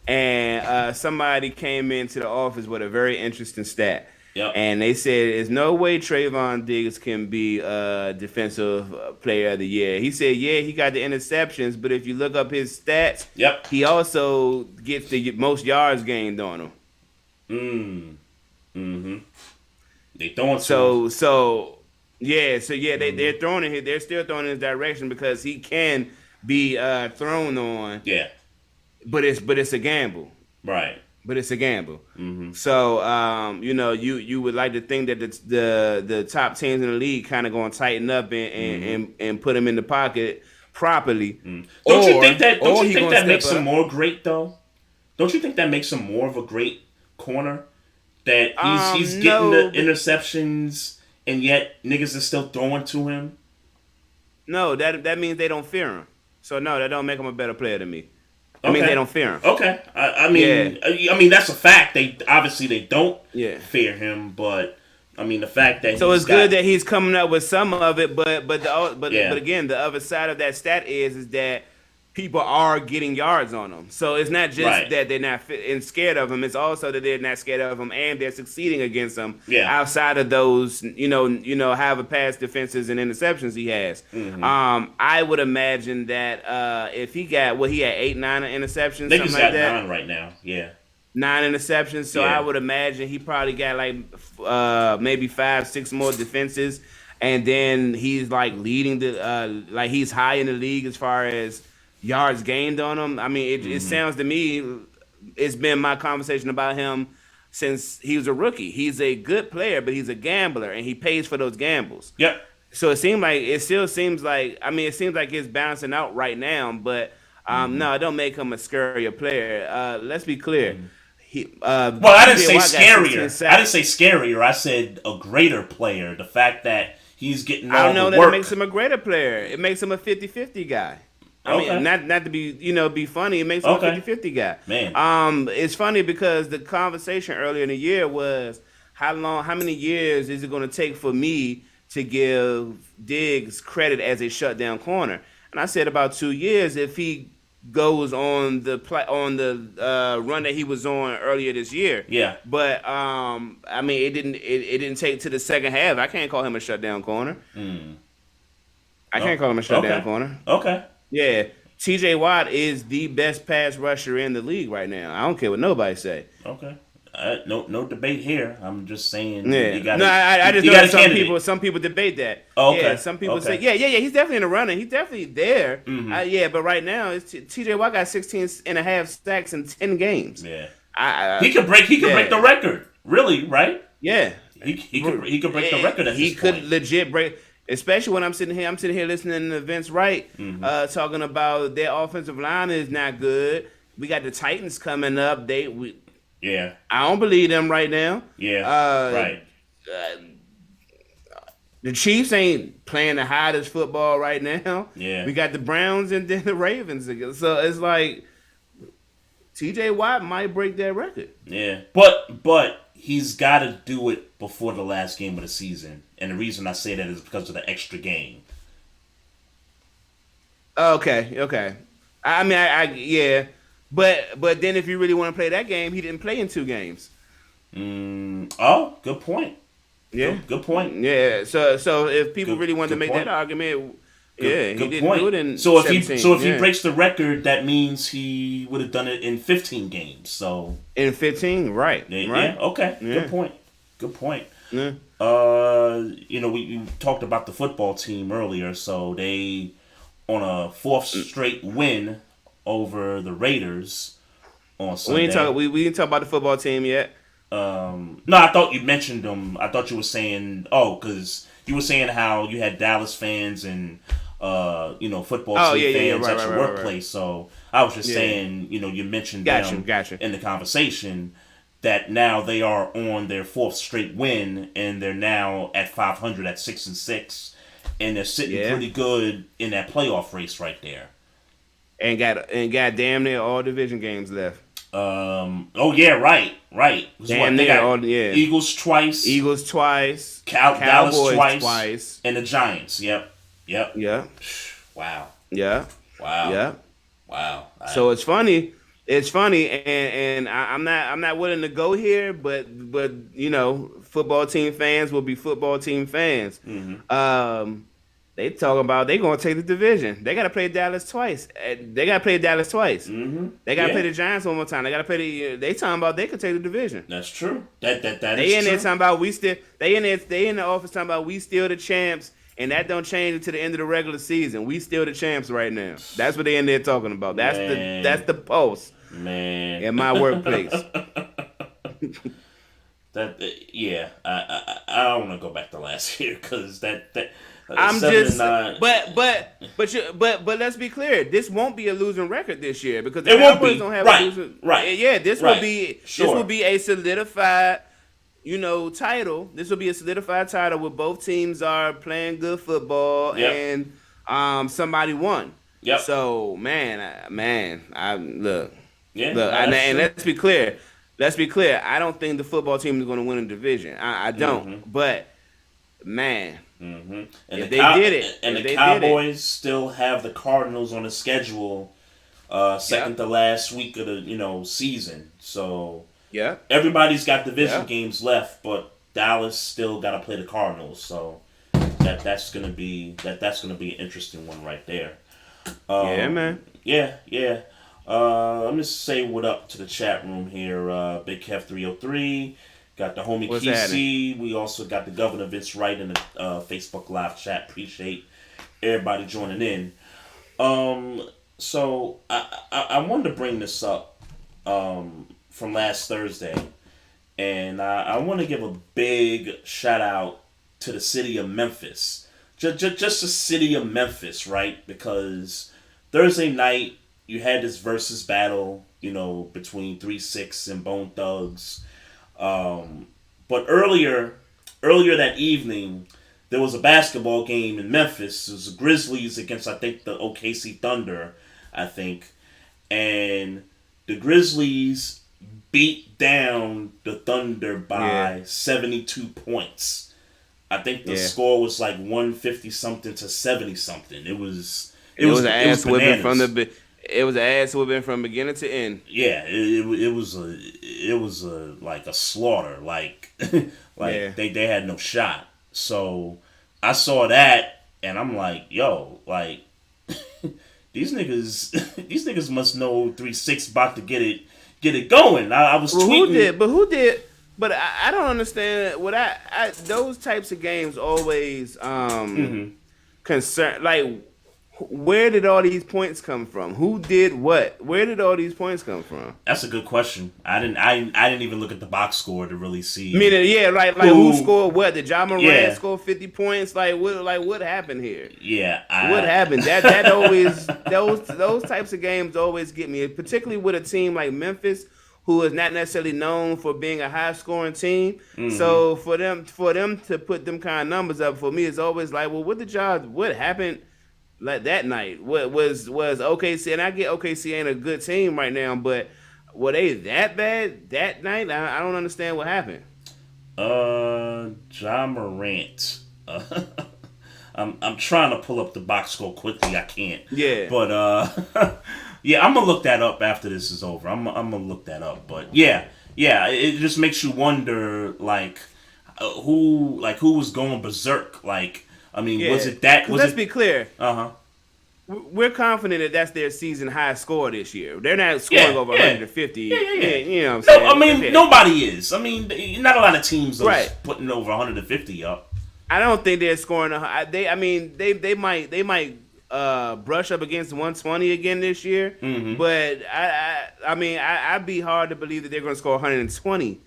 and somebody came into the office with a very interesting stat. Yep. And they said there's no way Trayvon Diggs can be defensive player of the year. He said, yeah, he got the interceptions, but if you look up his stats, Yep. he also gets the most yards gained on him. They throwing they're throwing it. They're still throwing in his direction because he can be thrown on. Yeah. But it's a gamble. Right. But it's a gamble. So you would like to think that the top teams in the league kind of going to tighten up and put him in the pocket properly. Don't you think that makes up him more great though? Don't you think that makes him more of a great corner? That he's getting the interceptions and yet niggas are still throwing to him? No, that means they don't fear him. So no, that don't make him a better player to me. I mean, they don't fear him. Okay, I mean that's a fact. They obviously don't fear him, but I mean the fact that it's good that he's coming up with some of it, but again, the other side of that stat is that people are getting yards on him. So it's not just that they're not scared of him. It's also that they're not scared of him and they're succeeding against him. Yeah. Outside of those, however past defenses and interceptions he has. I would imagine that if he got he had 8, 9 interceptions, something like that. 9 right now. Yeah. 9 interceptions. So I would imagine he probably got like maybe 5, 6 more defenses, and then he's like leading the he's high in the league as far as yards gained on him. I mean, it sounds to me, it's been my conversation about him since he was a rookie. He's a good player, but he's a gambler, and he pays for those gambles. Yep. So it seems like it's balancing out right now, but no, it don't make him a scarier player. Let's be clear. I didn't say scarier. I didn't say scarier. I said a greater player. The fact that he's getting all the work. I don't know that makes him a greater player. It makes him a 50-50 guy. I mean, not to be be funny. It makes him a 50-50 guy. Man. It's funny because the conversation earlier in the year was how many years is it going to take for me to give Diggs credit as a shutdown corner? And I said about 2 years if he goes on the run that he was on earlier this year. Yeah. But I mean, it didn't take to the second half. I can't call him a shutdown corner. I can't call him a shutdown corner. Okay. Yeah, T.J. Watt is the best pass rusher in the league right now. I don't care what nobody say. Okay, no debate here. I'm just saying. Yeah. I just know some people debate that. Oh, okay. Yeah, some people say, yeah. He's definitely in the running. He's definitely there. But right now, T.J. Watt got 16 and a half sacks in 10 games. Yeah. He could break the record. Really, right? Yeah. He could break the record at He this could point. legit break, especially when I'm sitting here listening to Vince Wright talking about their offensive line is not good. We got the Titans coming up. Yeah. I don't believe them right now. Yeah. Uh, Right. the Chiefs ain't playing the hottest football right now. Yeah. We got the Browns and then the Ravens again. So it's like T.J. Watt might break that record. Yeah. But he's got to do it before the last game of the season, and the reason I say that is because of the extra game. Okay. I mean, yeah, but then if you really want to play that game, he didn't play in 2 games. Oh, good point. Yeah, Good point. Yeah, so if people really wanted to make point. that argument, he Good didn't point. do it in So if 17, he breaks the record, that means he would have done it in 15 games. So in 15, right? Yeah. Okay. Yeah. Good point. Yeah. We talked about the football team earlier, so they on a 4th straight win over the Raiders on Sunday. We didn't talk about the football team yet. No, I thought you mentioned them. I thought you were saying, because you were saying how you had Dallas fans and football team fans at your workplace. Right. So I was just saying, you mentioned them in the conversation that now they are on their 4th straight win and they're now at 500 at 6-6, and they're sitting pretty good in that playoff race right there. And got damn near all division games left. Right. Damn near Eagles twice. Cowboys twice. And the Giants. Yep. Wow. Yeah. Wow. So it's funny, and I'm not willing to go here, but football team fans will be football team fans. Mm-hmm. They talking about they gonna take the division. They gotta play Dallas twice. Mm-hmm. They gotta play the Giants one more time. They gotta play they talking about they could take the division. That's true. That they is in true. there talking about they in the office talking about we still the champs, and that don't change until the end of the regular season. We still the champs right now. That's what they in there talking about. That's the post. Man. In my workplace. I don't want to go back to last year because that I'm just, but let's be clear. This won't be a losing record this year because the Cowboys don't have a losing. Right. Yeah, this will be a solidified, title. This will be a solidified title where both teams are playing good football and somebody won. Yep. So I look. Yeah. Look, and let's be clear. I don't think the football team is going to win a division. I don't. Mm-hmm. But man. Mm-hmm. And the Cowboys still have the Cardinals on the schedule, second to last week of the season. So everybody's got division games left, but Dallas still got to play the Cardinals. So that's gonna be an interesting one right there. Man. Yeah. Let me say what up to the chat room here. Big Kev 303. Got the homie KC. We also got the Governor Vince Wright in the Facebook Live chat. Appreciate everybody joining in. So I wanted to bring this up from last Thursday, and I want to give a big shout out to the city of Memphis. Just the city of Memphis, right? Because Thursday night you had this versus battle, between 3-6 and Bone Thugs. But earlier that evening, there was a basketball game in Memphis. It was the Grizzlies against, I think, the OKC Thunder, and the Grizzlies beat down the Thunder by 72 points. I think the score was like 150 something to 70 something. It was an ass whipping from the. It was an ass whipping from beginning to end. Yeah, it was like a slaughter. They had no shot. So I saw that and I'm like, yo, these niggas must know 3-6 about to get it going. I was tweeting. Who did? But I don't understand what I those types of games always concern Where did all these points come from? Who did what? Where did all these points come from? That's a good question. I didn't even look at the box score to really see Meaning, yeah, like who who. scored what? Did John Moran Yeah, score 50 points? Like what happened here? yeah. What happened? That always those types of games always get me, particularly with a team like Memphis, who is not necessarily known for being a high scoring team. Hmm. So for them to put them kind of numbers up for me is always like, well, what happened like that night? What was OKC? And I get OKC ain't a good team right now, but were they that bad that night? I don't understand what happened. John Morant. I'm trying to pull up the box score quickly. I can't. Yeah. But yeah, I'm gonna look that up after this is over. I'm gonna look that up. But yeah, yeah, it just makes you wonder, like, who was going berserk. Like, I mean, was Yeah. it that? Because Was let's it? be clear, Uh huh. we're confident that that's their season high score this year. They're not scoring Yeah, over yeah, 150. yeah, yeah, Yeah, yeah. you know what I'm No, I saying? mean Okay. nobody is. I mean, not a lot of teams are Right. putting over 150 up. I don't think they're scoring. I mean, they might brush up against 120 again this year, Hmm. but I mean, I'd be hard to believe that they're going to score 120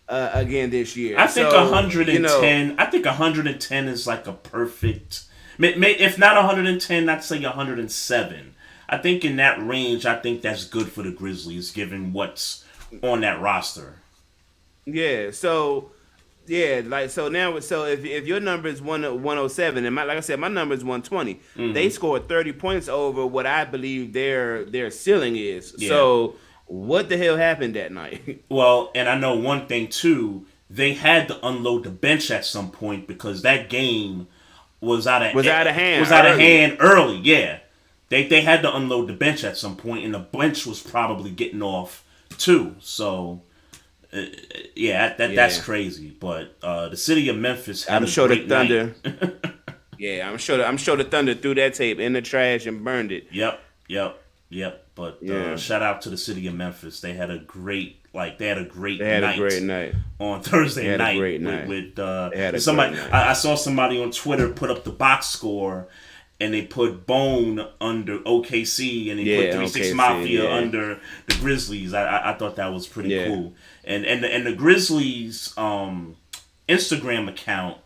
again this year. I think So you know, 110. I think 110 is like a perfect. If not 110, I'd say 107. I think in that range, I think that's good for the Grizzlies, given what's on that roster. yeah. So yeah, like so now. So if your number is 107, and like I said, my number is 120. They Hmm. scored 30 points over what I believe their ceiling is. Yeah. So what the hell happened that night? Well, and I know one thing too. They had to unload the bench at some point because that game was out of Was out of hand was out of early. hand early. Yeah, they had to unload the bench at some point, and the bench was probably getting off too. So yeah, that's Yeah, crazy. But the city of Memphis had I'm a sure the great night. Thunder. Yeah, I'm sure the Thunder threw that tape in the trash and burned it. Yep, yep, yep. But Yeah, shout out to the city of Memphis. They had a great they had a night great night. on They Thursday had a night great night. with They had a great somebody. night. I saw somebody on Twitter put up the box score, and they put Bone under OKC, and they put Yeah, 3-6 OKC. Mafia Yeah, under the Grizzlies. I thought that was pretty yeah. cool. And the Grizzlies Instagram account.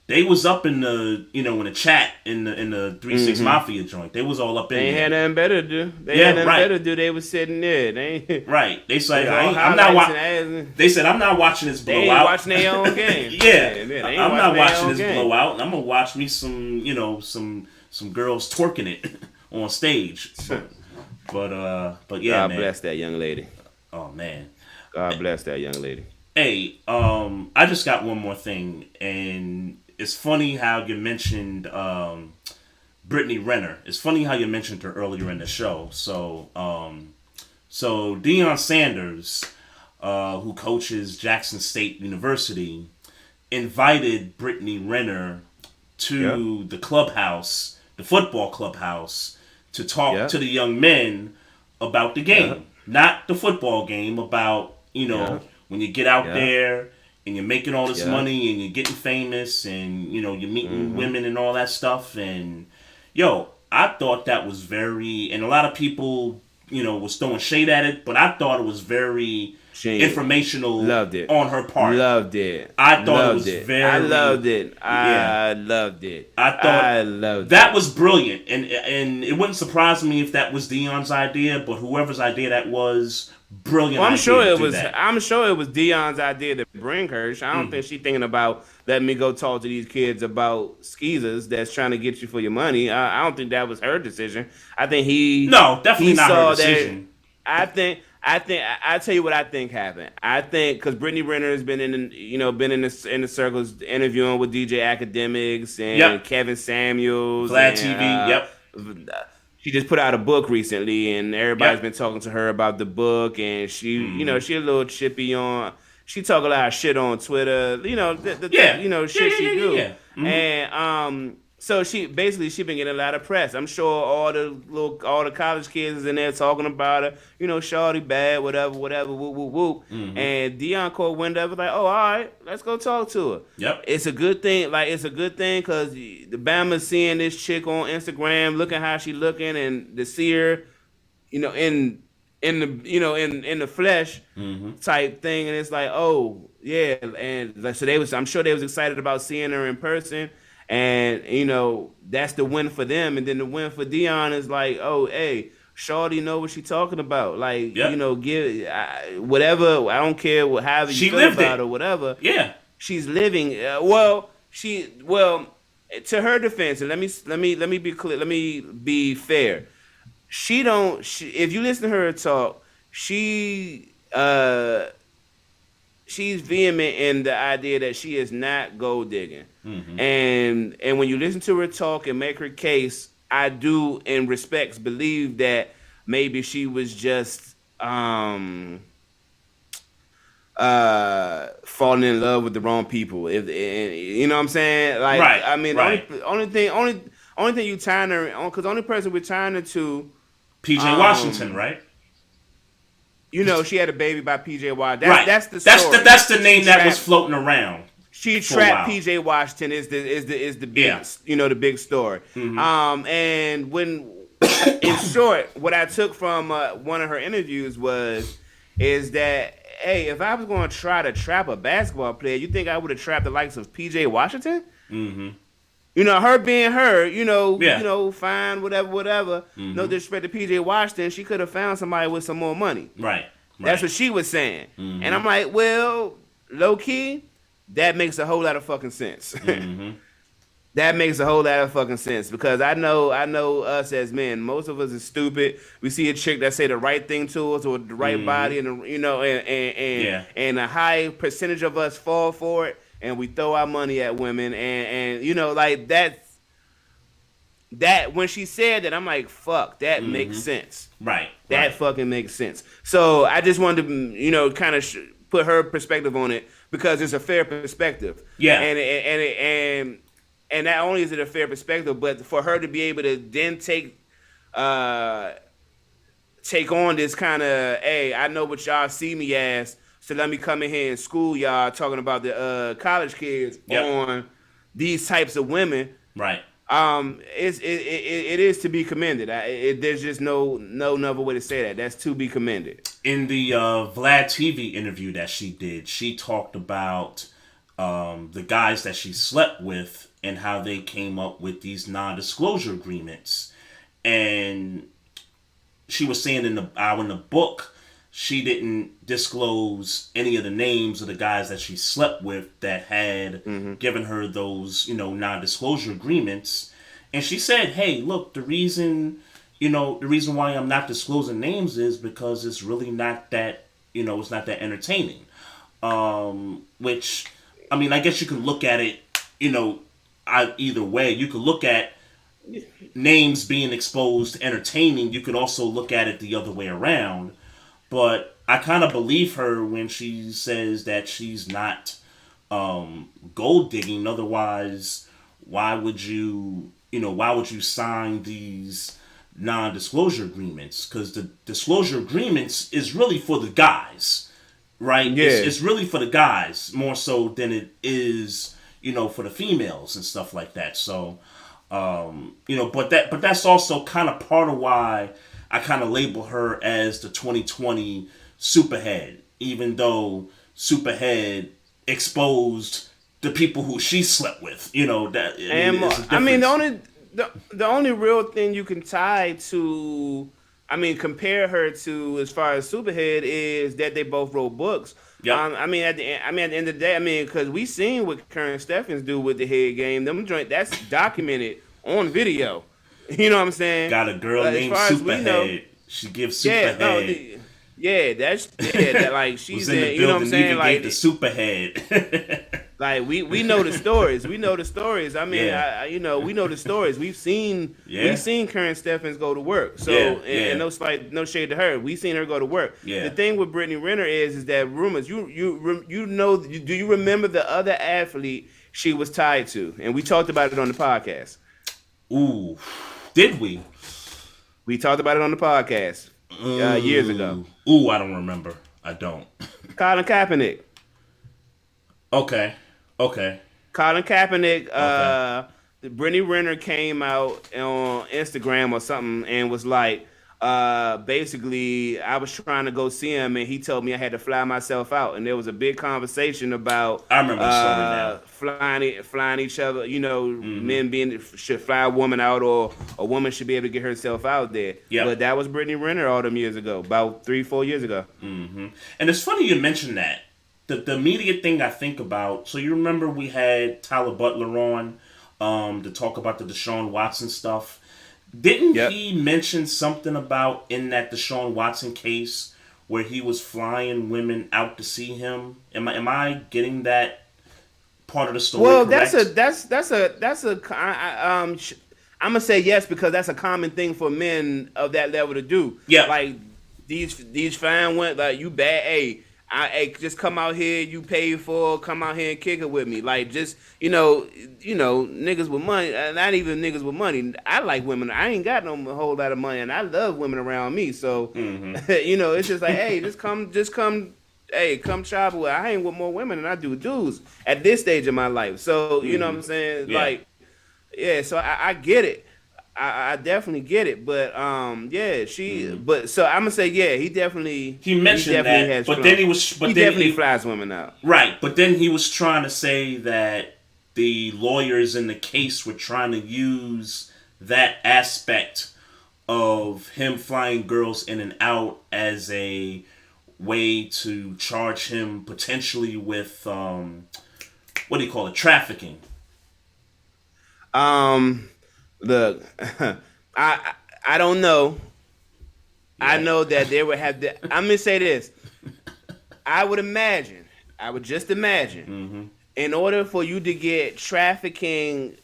They was up in the in the chat in the 3-6 hmm Mafia joint. They was all up in They ain't had there. nothing better to do. They Yeah, had nothing right, better to do. They was sitting there. They ain't. It right. They said was all I'm not. highlights and ass. They said I'm not watching this They ain't blowout. watching their own game. Yeah, Yeah, they ain't I'm not watching their watching own this game. blowout. I'm gonna watch me some some girls twerking it on stage. But yeah, God man. bless that young lady. Oh man. God bless that young lady. Hey, I just got one more thing, and it's funny how you mentioned Brittany Renner. It's funny how you mentioned her earlier in the show. So Deion Sanders, who coaches Jackson State University, invited Brittany Renner Yep. to the clubhouse, the football clubhouse, to talk to Yep. the young men about the Yep. game, not the football game. About Yep. when you get out Yep. there and you're making all this Yep. money and you're getting famous and you're meeting Mm-hmm. women and all that stuff. And I thought that was very, and a lot of people was throwing shade at it, but I thought it was very Genius. informational Loved it. on her part. Loved it. I thought it Loved was it. very, I loved it. yeah. I loved it. I thought I loved that it. was brilliant, and it wouldn't surprise me if that was Dion's idea, but whoever's idea that was, brilliant. Well, I'm idea sure to it do was. that. I'm sure it was Dion's idea to bring her. I don't think she's thinking about letting me go talk to these kids about skeezers that's trying to get you for your money. I don't think that was her decision. I think No, definitely he not saw her decision. that. I tell you what I think happened. I think because Brittany Renner has been in the circles interviewing with DJ Academics and Yep. Kevin Samuels Vlad and TV. Yep. she just put out a book recently, and everybody's Yep. been talking to her about the book, and Mhm. she a little chippy on. She talk a lot of shit on Twitter, Yeah. shit she do, Yeah. Mhm. and So she been getting a lot of press. I'm sure all the college kids is in there talking about her. You know, Shawty bad, whatever, whoop whoop whoop. And Deion Cole went up was like, oh, all right, let's go talk to her. Yep. It's a good thing. Like it's a good thing because the Bama's seeing this chick on Instagram, looking how she looking, and to see her, you know, in the in the flesh type thing, and it's like, oh yeah, and like, so I'm sure they was excited about seeing her in person. And, you know, that's the win for them. And then the win for Dion is like, oh, hey, Shawty know what she talking about. Like, Yep. you know, whatever. I don't care however you feel about it or whatever. Yeah. She's living. To her defense, and let me be clear. Let me be fair. If you listen to her talk, she's vehement in the idea that she is not gold digging. And when you listen to her talk and make her case, I do in respects believe that maybe she was just falling in love with the wrong people. If you know what I'm saying? Like, right. I mean, right. only thing you tying her on, because the only person we're tying her to, PJ Washington, right? You know, she had a baby by PJ Washington. That's the story. That's the name that was floating around. She trapped PJ Washington is the big the big story. And when in short, what I took from one of her interviews is that, hey, if I was going to try to trap a basketball player, you think I would have trapped the likes of PJ Washington? You know, her being her, you know, fine, whatever. No disrespect to PJ Washington, she could have found somebody with some more money. Right. That's what she was saying. And I'm like, well, low key, that makes a whole lot of fucking sense. That makes a whole lot of fucking sense, because I know us as men, most of us is stupid. We see a chick that say the right thing to us or the right body, and and a high percentage of us fall for it, and we throw our money at women, and you know, like that when she said that, I'm like, fuck, that makes sense. Right. That fucking makes sense. So I just wanted to, you know, kind of put her perspective on it, because it's a fair perspective. Yeah. And not only is it a fair perspective, but for her to be able to then take on this kind of, hey, I know what y'all see me as, so let me come in here and school y'all talking about the college kids on these types of women. Right. It is to be commended. There's just no other way to say that. That's to be commended. In the Vlad TV interview that she did, she talked about the guys that she slept with and how they came up with these non-disclosure agreements. And she was saying in the book, she didn't disclose any of the names of the guys that she slept with that had given her those, you know, non-disclosure agreements. And she said, hey, look, the reason why I'm not disclosing names is because it's really not that, you know, it's not that entertaining. Which, I mean, I guess you can look at it, you know, either way. You could look at names being exposed entertaining. You could also look at it the other way around. But I kind of believe her when she says that she's not gold digging. Otherwise, why would you sign these non-disclosure agreements? Because the disclosure agreements is really for the guys, right? Yeah. It's really for the guys more so than it is, you know, for the females and stuff like that. So, you know, but that's also kind of part of why I kind of label her as the 2020 Superhead, even though Superhead exposed the people who she slept with. You know that. I mean, the only real thing you can tie to, I mean, compare her to as far as Superhead is that they both wrote books. Yep. I mean, at the end of the day, I mean, because we seen what Karen Steffens do with the head game. Them joint that's documented on video. You know what I'm saying? Got a girl named Superhead. She gives Superhead. That like she's in the you know what I'm saying? Even like gave the Superhead. Like we know the stories. We know the stories. I mean, we know the stories. We've seen Karen Steffens go to work. So and no shade to her. We seen her go to work. Yeah. The thing with Brittany Renner is that rumors. Do you remember the other athlete she was tied to? And we talked about it on the podcast. Ooh, did we? We talked about it on the podcast years ago. Ooh, I don't remember. I don't. Colin Kaepernick. Okay. Okay. Colin Kaepernick, Okay. Brittany Renner came out on Instagram or something and was like, basically, I was trying to go see him and he told me I had to fly myself out. And there was a big conversation about I remember the story now. flying each other. You know, Mm-hmm. men being should fly a woman out, or a woman should be able to get herself out there. Yep. But that was Brittany Renner all them years ago, about 3-4 years ago. Mm-hmm. And it's funny you mentioned that. The immediate thing I think about. So you remember we had Tyler Butler on to talk about the Deshaun Watson stuff. Didn't Yep. he mention something about in that Deshaun Watson case where he was flying women out to see him? Am I getting that part of the story Well, correct? I'm gonna say yes because that's a common thing for men of that level to do. Yep. Like these fine went like you bad. Hey, just come out here. You paid for. Come out here and kick it with me. Like just niggas with money. Not even niggas with money. I like women. I ain't got no whole lot of money, and I love women around me. So Mm-hmm. it's just like hey, just come. Hey, come travel. I hang with more women than I do dudes at this stage of my life. So you know what Mm-hmm. I'm saying? Yeah. Like, yeah. So I get it. I definitely get it. But yeah, she. Mm-hmm. But so I'm gonna say yeah. He definitely That, has but fun. then he was, He but then definitely he, flies women out. right, but then he was trying to say that the lawyers in the case were trying to use that aspect of him flying girls in and out as a way to charge him potentially with what do you call it, trafficking. Um, look, I I don't know. I Yeah. know that they would have. I'm gonna say this. I would imagine. I would just imagine. Mm-hmm. In order for you to get trafficking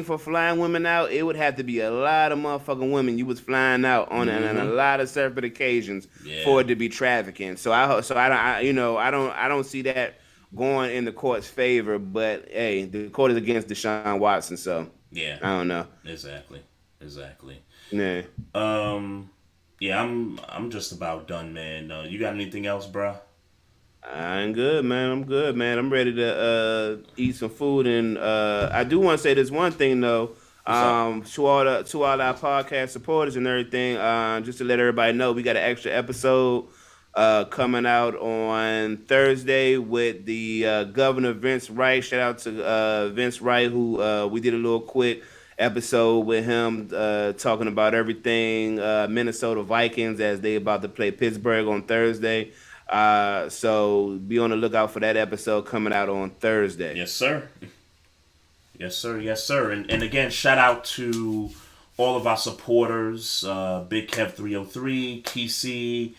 for flying women out, it would have to be a lot of motherfucking women you was flying out on a Mm-hmm. lot of separate occasions for Yeah. it to be trafficking. So I don't see that going in the court's favor. But hey, the court is against Deshaun Watson, so Yeah. I don't know. Exactly. Exactly. Yeah. Um. Yeah. I'm just about done, man. You got anything else, bruh? I'm good, man. I'm good, man. I'm ready to eat some food, and I do want to say this one thing though. What's up? To all our podcast supporters and everything, just to let everybody know, we got an extra episode coming out on Thursday with the Governor Vince Wright. Shout out to Vince Wright, who we did a little quick episode with him talking about everything Minnesota Vikings as they about to play Pittsburgh on Thursday. So be on the lookout for that episode coming out on Thursday. Yes, sir. Yes, sir. Yes, sir. And again, shout out to all of our supporters, Big Kev 303, TC,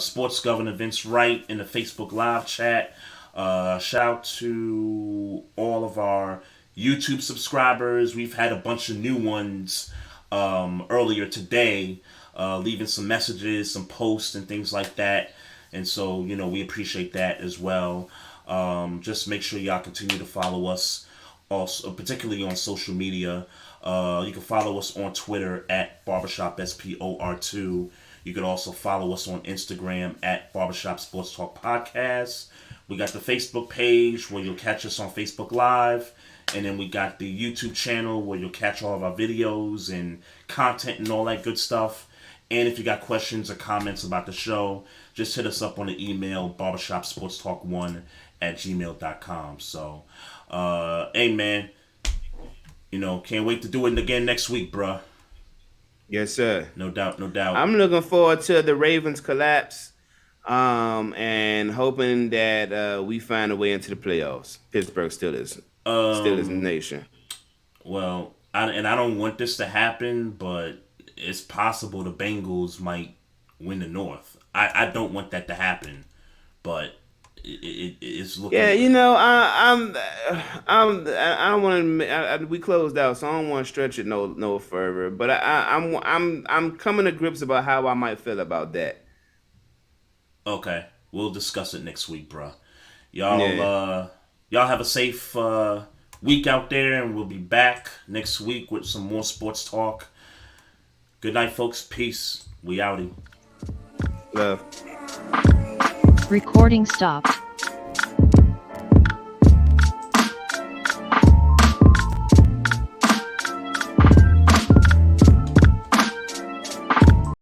Sports Governor Vince Wright in the Facebook Live chat. Shout out to all of our YouTube subscribers. We've had a bunch of new ones earlier today, leaving some messages, some posts, and things like that. And so, we appreciate that as well. Just make sure y'all continue to follow us, also, particularly on social media. You can follow us on Twitter at BarbershopSPOR2. You can also follow us on Instagram at Barbershop Sports Talk Podcast. We got the Facebook page where you'll catch us on Facebook Live. And then we got the YouTube channel where you'll catch all of our videos and content and all that good stuff. And if you got questions or comments about the show, just hit us up on the email, barbershopsportstalk1 at gmail.com. So, hey, man, can't wait to do it again next week, bruh. Yes, sir. No doubt, no doubt. I'm looking forward to the Ravens collapse, and hoping that we find a way into the playoffs. Pittsburgh still is nation. Well, I don't want this to happen, but it's possible the Bengals might win the North. I don't want that to happen, but it's looking. Yeah, I don't want to. We closed out, so I don't want to stretch it no further. But I'm coming to grips about how I might feel about that. Okay, we'll discuss it next week, bruh. Yeah. Y'all have a safe week out there, and we'll be back next week with some more sports talk. Good night, folks. Peace. We outie. Love. Recording stopped.